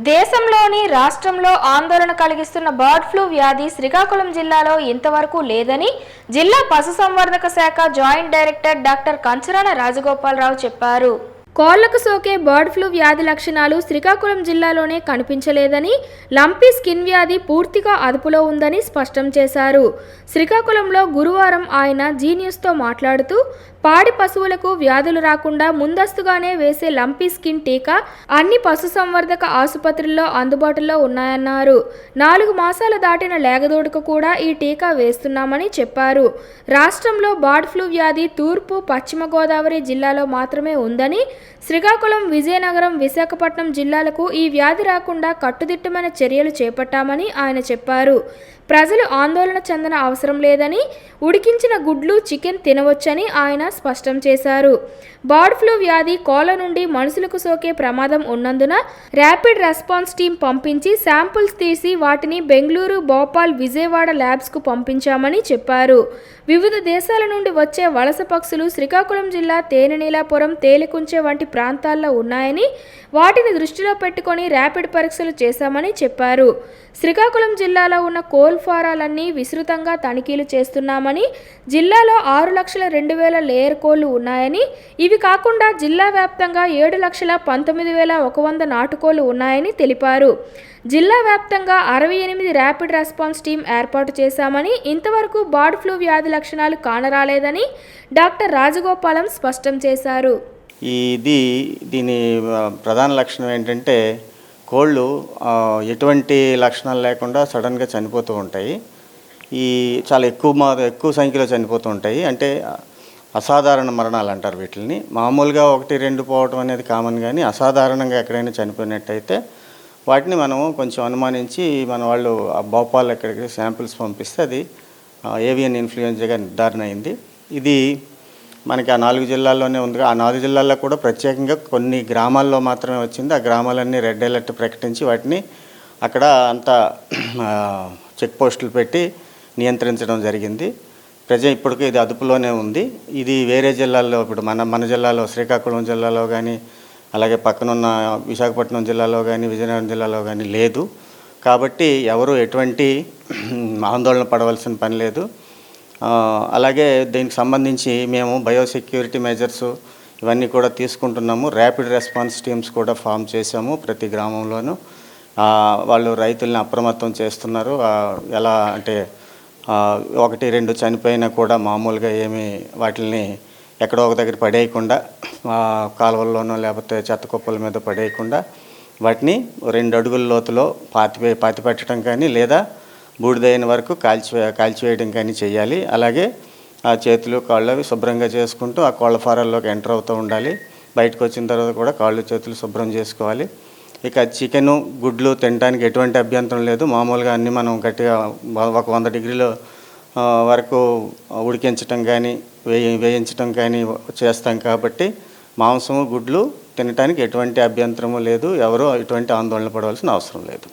దేశంలోని రాష్ట్రంలో ఆందోళన కలిగిస్తున్న బర్డ్ ఫ్లూ వ్యాధి శ్రీకాకుళం జిల్లాలో ఇంతవరకు లేదని జిల్లా పశుసంవర్ధక శాఖ జాయింట్ డైరెక్టర్ డాక్టర్ కంచరాల రాజగోపాలరావు చెప్పారు. కోళ్లకు సోకే బర్డ్ ఫ్లూ వ్యాధి లక్షణాలు శ్రీకాకుళం జిల్లాలోనే కనిపించలేదని, లంపీ స్కిన్ వ్యాధి పూర్తిగా అదుపులో ఉందని స్పష్టం చేశారు. శ్రీకాకుళంలో గురువారం ఆయన జీ న్యూస్తో మాట్లాడుతూ, పాడి పశువులకు వ్యాధులు రాకుండా ముందస్తుగానే వేసే లంపీ స్కిన్ టీకా అన్ని పశుసంవర్ధక ఆసుపత్రుల్లో అందుబాటులో ఉన్నాయన్నారు. 4 మాసాలు దాటిన లేగదూడకు కూడా ఈ టీకా వేస్తున్నామని చెప్పారు. రాష్ట్రంలో బర్డ్ ఫ్లూ వ్యాధి తూర్పు, పశ్చిమ గోదావరి జిల్లాలో మాత్రమే ఉందని, శ్రీకాకుళం, విజయనగరం, విశాఖపట్నం జిల్లాలకు ఈ వ్యాధి రాకుండా కట్టుదిట్టమైన చర్యలు చేపట్టామని ఆయన చెప్పారు. ప్రజలు ఆందోళన చెందన అవసరం లేదని, ఉడికించిన గుడ్లు, చికెన్ తినవచ్చని ఆయన స్పష్టం చేశారు. బర్డ్ ఫ్లూ వ్యాధి కోళ్ల నుండి మనుషులకు సోకే ప్రమాదం ఉన్నందున ర్యాపిడ్ రెస్పాన్స్ టీం పంపించి శాంపుల్స్ తీసి వాటిని బెంగళూరు, భోపాల్, విజయవాడ ల్యాబ్స్కు పంపించామని చెప్పారు. వివిధ దేశాల నుండి వచ్చే వలస పక్షులు శ్రీకాకుళం జిల్లా తేనెనీలాపురం, తేలికుంచె వంటి ప్రాంతాల్లో ఉన్నాయని, వాటిని దృష్టిలో పెట్టుకొని ర్యాపిడ్ పరీక్షలు చేశామని చెప్పారు. శ్రీకాకుళం జిల్లాలో ఉన్న కోల్ ఫారాలన్నీ విస్తృతంగా తనిఖీలు చేస్తున్నామని, జిల్లాలో 6,02,000 లేయర్ కోళ్లు ఉన్నాయని, ఇవి కాకుండా జిల్లా వ్యాప్తంగా 7,19,100 నాటుకోళ్లు ఉన్నాయని తెలిపారు. జిల్లా వ్యాప్తంగా 68 ర్యాపిడ్ రెస్పాన్స్ టీం ఏర్పాటు చేశామని, ఇంతవరకు బర్డ్ ఫ్లూ వ్యాధి లక్షణాలు కానరాలేదని డాక్టర్ రాజగోపాలం స్పష్టం చేశారు. దీని ప్రధాన లక్షణం ఏంటంటే, కోళ్ళు ఎటువంటి లక్షణాలు లేకుండా సడన్గా చనిపోతూ ఉంటాయి. చాలా ఎక్కువ సంఖ్యలో చనిపోతూ ఉంటాయి. అంటే అసాధారణ మరణాలు అంటారు వీటిని. మామూలుగా 1-2 పోవటం అనేది కామన్, కానీ అసాధారణంగా ఎక్కడైనా చనిపోయినట్టయితే వాటిని మనము కొంచెం అనుమానించి మన వాళ్ళు భోపాల్ ఎక్కడికి శాంపిల్స్ పంపిస్తే అది ఏవియన్ ఇన్ఫ్లుయెంజాగా నిర్ధారణ అయింది. ఇది మనకి ఆ 4 జిల్లాల్లోనే ఉంది. ఆ 4 జిల్లాల్లో కూడా ప్రత్యేకంగా కొన్ని గ్రామాల్లో మాత్రమే వచ్చింది. ఆ గ్రామాలన్నీ రెడ్ అలర్ట్ ప్రకటించి వాటిని అక్కడ అంతా చెక్ పోస్టులు పెట్టి నియంత్రించడం జరిగింది. ఇప్పటికీ ఇది అదుపులోనే ఉంది. ఇది వేరే జిల్లాల్లో, ఇప్పుడు మన జిల్లాలో శ్రీకాకుళం జిల్లాలో కానీ, అలాగే పక్కనున్న విశాఖపట్నం జిల్లాలో కానీ, విజయనగరం జిల్లాలో కానీ లేదు. కాబట్టి ఎవరు ఎటువంటి ఆందోళన పడవలసిన పని లేదు. అలాగే దీనికి సంబంధించి మేము బయోసెక్యూరిటీ మెజర్స్ ఇవన్నీ కూడా తీసుకుంటున్నాము. ర్యాపిడ్ రెస్పాన్స్ టీమ్స్ కూడా ఫామ్ చేశాము. ప్రతి గ్రామంలోనూ వాళ్ళు రైతుల్ని అప్రమత్తం చేస్తున్నారు. ఎలా అంటే 1-2 చనిపోయినా కూడా మామూలుగా వాటిని ఎక్కడో ఒక దగ్గర పడేయకుండా, కాలువల్లోనో లేకపోతే చెత్త కుప్పల మీద పడేయకుండా వాటిని 2 అడుగుల లోతులో పాతి పెట్టడం కానీ, లేదా బూడిదైన వరకు కాల్చివేయడం కానీ చేయాలి. అలాగే ఆ చేతులు, కాళ్ళు అవి శుభ్రంగా చేసుకుంటూ ఆ కోళ్ళ ఫారాల్లోకి ఎంటర్ అవుతూ ఉండాలి. బయటకు వచ్చిన తర్వాత కూడా కాళ్ళు, చేతులు శుభ్రం చేసుకోవాలి. ఇక చికెను, గుడ్లు తినడానికి ఎటువంటి అభ్యంతరం లేదు. మామూలుగా అన్నీ మనం గట్టిగా 100 డిగ్రీల వరకు ఉడికించటం కానీ, వేయించటం కానీ చేస్తాం. కాబట్టి మాంసము, గుడ్లు తినడానికి ఎటువంటి అభ్యంతరము లేదు. ఎవరూ ఎటువంటి ఆందోళన పడవలసిన అవసరం లేదు.